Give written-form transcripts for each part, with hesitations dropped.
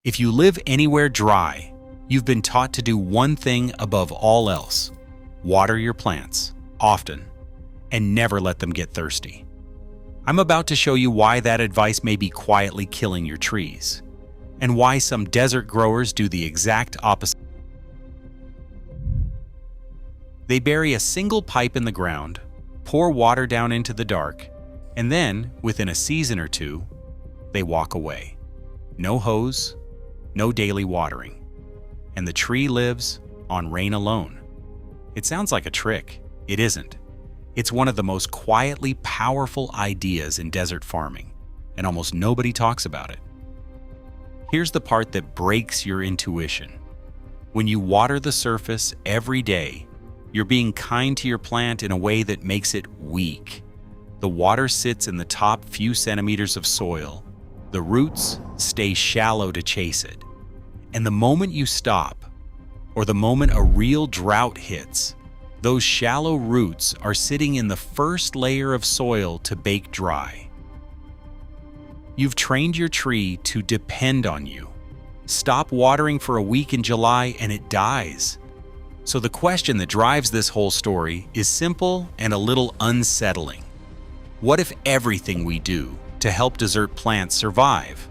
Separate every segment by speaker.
Speaker 1: If you live anywhere dry, you've been taught to do one thing above all else: water your plants, often, and never let them get thirsty. I'm about to show you why that advice may be quietly killing your trees, and why some desert growers do the exact opposite. They bury a single pipe in the ground, pour water down into the dark, and then, within a season or two, they walk away. No hose, no daily watering, and the tree lives on rain alone. It sounds like a trick. It isn't. It's one of the most quietly powerful ideas in desert farming, and almost nobody talks about it. Here's the part that breaks your intuition. When you water the surface every day, you're being kind to your plant in a way that makes it weak. The water sits in the top few centimeters of soil. The roots stay shallow to chase it. And the moment you stop, or the moment a real drought hits, those shallow roots are sitting in the first layer of soil to bake dry. You've trained your tree to depend on you. Stop watering for a week in July and it dies. So the question that drives this whole story is simple and a little unsettling. What if everything we do to help desert plants survive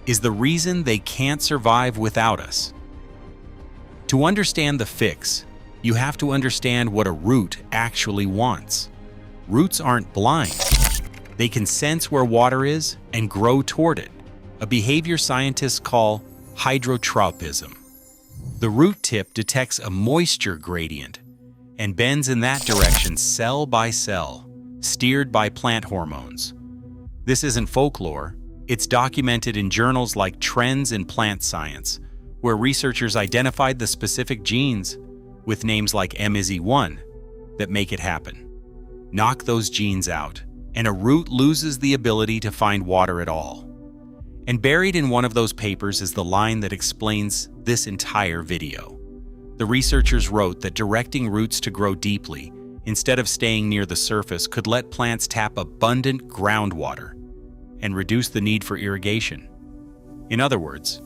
Speaker 1: is the reason they can't survive without us? To understand the fix, you have to understand what a root actually wants. Roots aren't blind. They can sense where water is and grow toward it, a behavior scientists call hydrotropism. The root tip detects a moisture gradient and bends in that direction cell by cell, steered by plant hormones. This isn't folklore. It's documented in journals like Trends in Plant Science, where researchers identified the specific genes with names like MYZ1 that make it happen. Knock those genes out, and a root loses the ability to find water at all. And buried in one of those papers is the line that explains this entire video. The researchers wrote that directing roots to grow deeply instead of staying near the surface could let plants tap abundant groundwater and reduce the need for irrigation. In other words,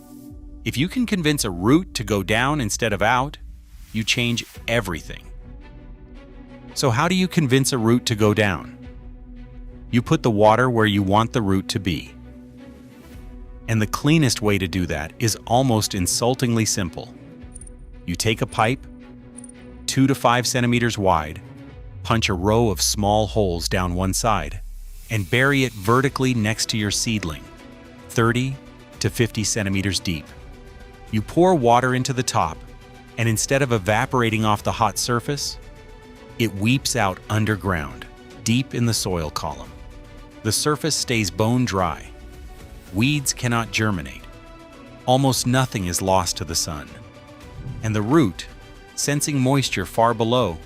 Speaker 1: if you can convince a root to go down instead of out, you change everything. So how do you convince a root to go down? You put the water where you want the root to be. And the cleanest way to do that is almost insultingly simple. You take a pipe, 2 to 5 centimeters wide, punch a row of small holes down one side, and bury it vertically next to your seedling, 30 to 50 centimeters deep. You pour water into the top, and instead of evaporating off the hot surface, it weeps out underground, deep in the soil column. The surface stays bone dry. Weeds cannot germinate. Almost nothing is lost to the sun. And the root, sensing moisture far below,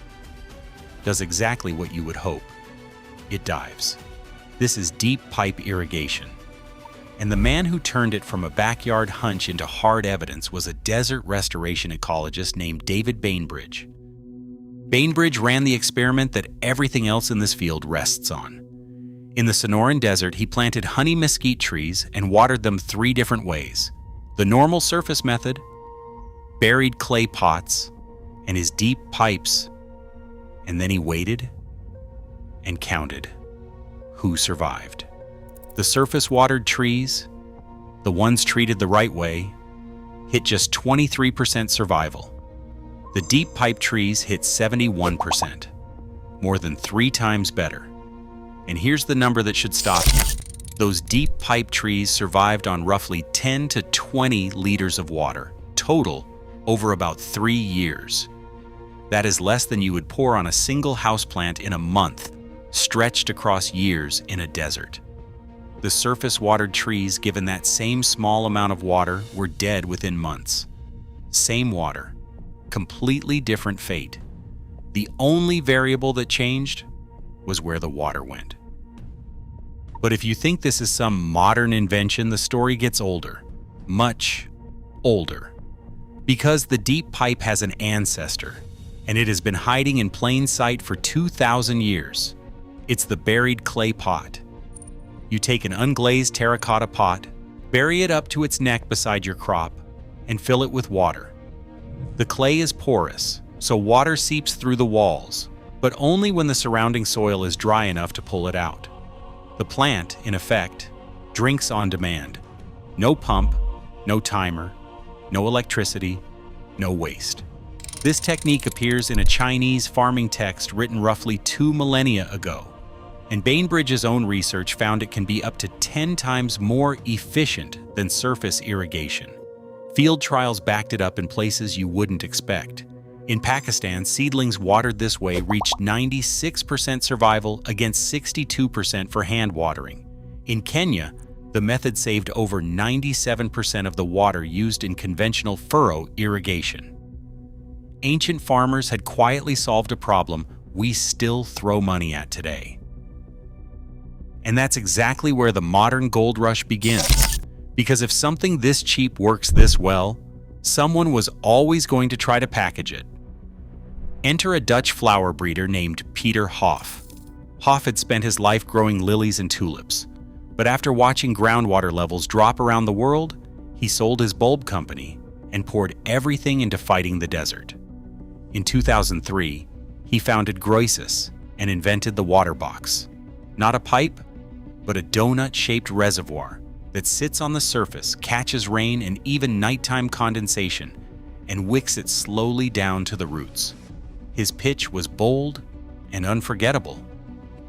Speaker 1: does exactly what you would hope. It dives. This is deep pipe irrigation. And the man who turned it from a backyard hunch into hard evidence was a desert restoration ecologist named David Bainbridge. Bainbridge ran the experiment that everything else in this field rests on. In the Sonoran Desert, he planted honey mesquite trees and watered them 3 different ways: the normal surface method, buried clay pots, and his deep pipes. And then he waited and counted who survived. The surface-watered trees, the ones treated the right way, hit just 23% survival. The deep pipe trees hit 71%, more than 3 times better. And here's the number that should stop you. Those deep pipe trees survived on roughly 10 to 20 liters of water, total over about 3 years. That is less than you would pour on a single houseplant in a month, stretched across years in a desert. The surface-watered trees given that same small amount of water were dead within months. Same water, completely different fate. The only variable that changed was where the water went. But if you think this is some modern invention, the story gets older, much older. Because the deep pipe has an ancestor, and it has been hiding in plain sight for 2,000 years. It's the buried clay pot. You take an unglazed terracotta pot, Bury it up to its neck beside your crop and fill it with water. The clay is porous, so water seeps through the walls, but only when the surrounding soil is dry enough to pull it out. The plant, in effect, drinks on demand. No pump, no timer, no electricity, no waste. This technique appears in a Chinese farming text written roughly 2 millennia ago, and Bainbridge's own research found it can be up to 10 times more efficient than surface irrigation. Field trials backed it up in places you wouldn't expect. In Pakistan, seedlings watered this way reached 96% survival against 62% for hand watering. In Kenya, the method saved over 97% of the water used in conventional furrow irrigation. Ancient farmers had quietly solved a problem we still throw money at today. And that's exactly where the modern gold rush begins. Because if something this cheap works this well, someone was always going to try to package it. Enter a Dutch flower breeder named Peter Hoff. Hoff had spent his life growing lilies and tulips, but after watching groundwater levels drop around the world, he sold his bulb company and poured everything into fighting the desert. In 2003, he founded Groisis and invented the water box. Not a pipe, but a donut-shaped reservoir that sits on the surface, catches rain and even nighttime condensation, and wicks it slowly down to the roots. His pitch was bold and unforgettable.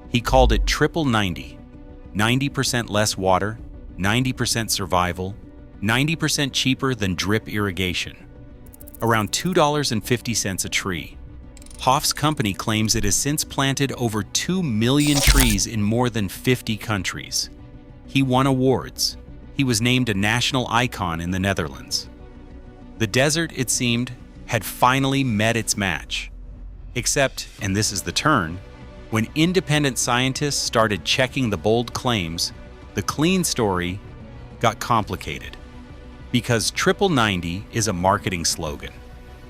Speaker 1: He called it Triple 90, 90% less water, 90% survival, 90% cheaper than drip irrigation. Around $2.50 a tree. Hoff's company claims it has since planted over 2 million trees in more than 50 countries. He won awards. He was named a national icon in the Netherlands. The desert, it seemed, had finally met its match. Except, and this is the turn, when independent scientists started checking the bold claims, the clean story got complicated. Because Triple 90 is a marketing slogan,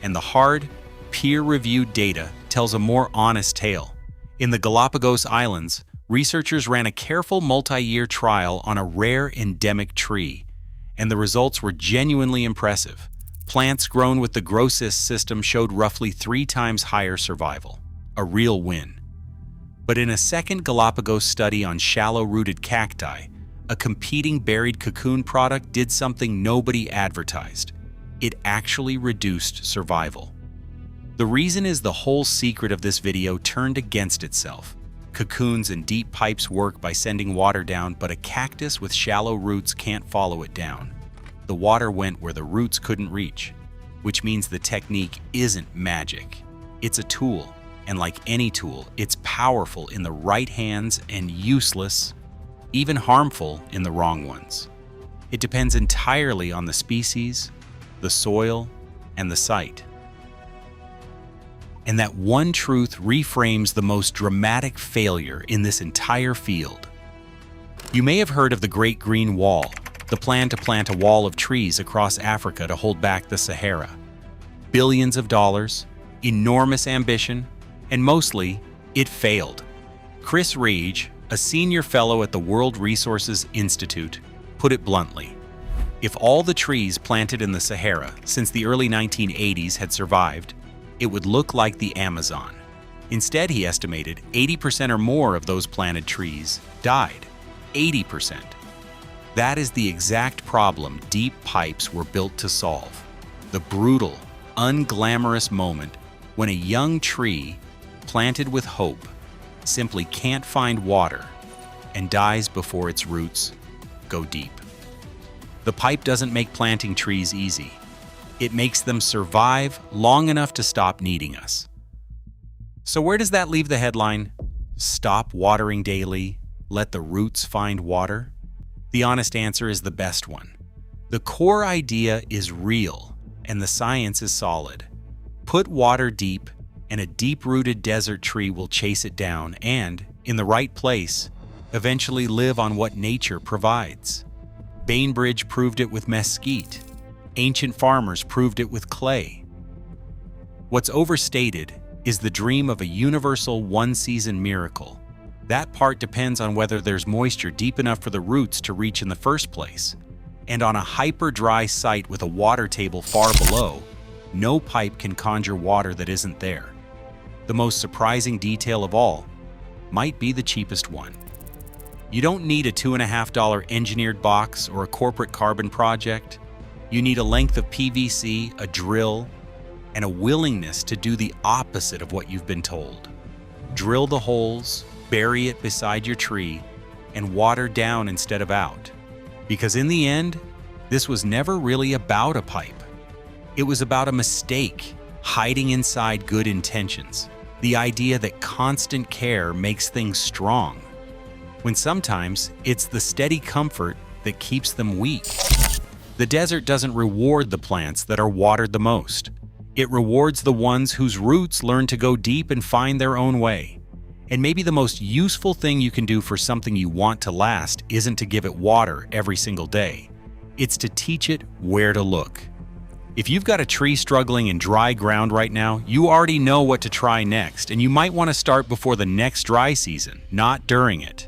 Speaker 1: and the hard, peer-reviewed data tells a more honest tale. In the Galapagos Islands, researchers ran a careful multi-year trial on a rare endemic tree, and the results were genuinely impressive. Plants grown with the Groisis system showed roughly 3 times higher survival, a real win. But in a second Galapagos study on shallow-rooted cacti, a competing buried cocoon product did something nobody advertised. It actually reduced survival. The reason is the whole secret of this video turned against itself. Cocoons and deep pipes work by sending water down, but a cactus with shallow roots can't follow it down. The water went where the roots couldn't reach, which means the technique isn't magic. It's a tool, and like any tool, it's powerful in the right hands and useless, even harmful in the wrong ones. It depends entirely on the species, the soil, and the site. And that one truth reframes the most dramatic failure in this entire field. You may have heard of the Great Green Wall, the plan to plant a wall of trees across Africa to hold back the Sahara. Billions of dollars, enormous ambition, and mostly, it failed. Chris Reege, a senior fellow at the World Resources Institute, put it bluntly. If all the trees planted in the Sahara since the early 1980s had survived, it would look like the Amazon. Instead, he estimated 80% or more of those planted trees died. 80%. That is the exact problem deep pipes were built to solve. The brutal, unglamorous moment when a young tree, planted with hope, simply can't find water and dies before its roots go deep. The pipe doesn't make planting trees easy. It makes them survive long enough to stop needing us. So where does that leave the headline? Stop watering daily, let the roots find water? The honest answer is the best one. The core idea is real, and the science is solid. Put water deep, and a deep-rooted desert tree will chase it down and, in the right place, eventually live on what nature provides. Bainbridge proved it with mesquite. Ancient farmers proved it with clay. What's overstated is the dream of a universal one-season miracle. That part depends on whether there's moisture deep enough for the roots to reach in the first place. And on a hyper-dry site with a water table far below, no pipe can conjure water that isn't there. The most surprising detail of all might be the cheapest one. You don't need a $2.50 engineered box or a corporate carbon project. You need a length of PVC, a drill, and a willingness to do the opposite of what you've been told. Drill the holes, bury it beside your tree, and water down instead of out. Because in the end, this was never really about a pipe. It was about a mistake hiding inside good intentions. The idea that constant care makes things strong, when sometimes it's the steady comfort that keeps them weak. The desert doesn't reward the plants that are watered the most. It rewards the ones whose roots learn to go deep and find their own way. And maybe the most useful thing you can do for something you want to last isn't to give it water every single day. It's to teach it where to look. If you've got a tree struggling in dry ground right now, you already know what to try next, and you might want to start before the next dry season, not during it.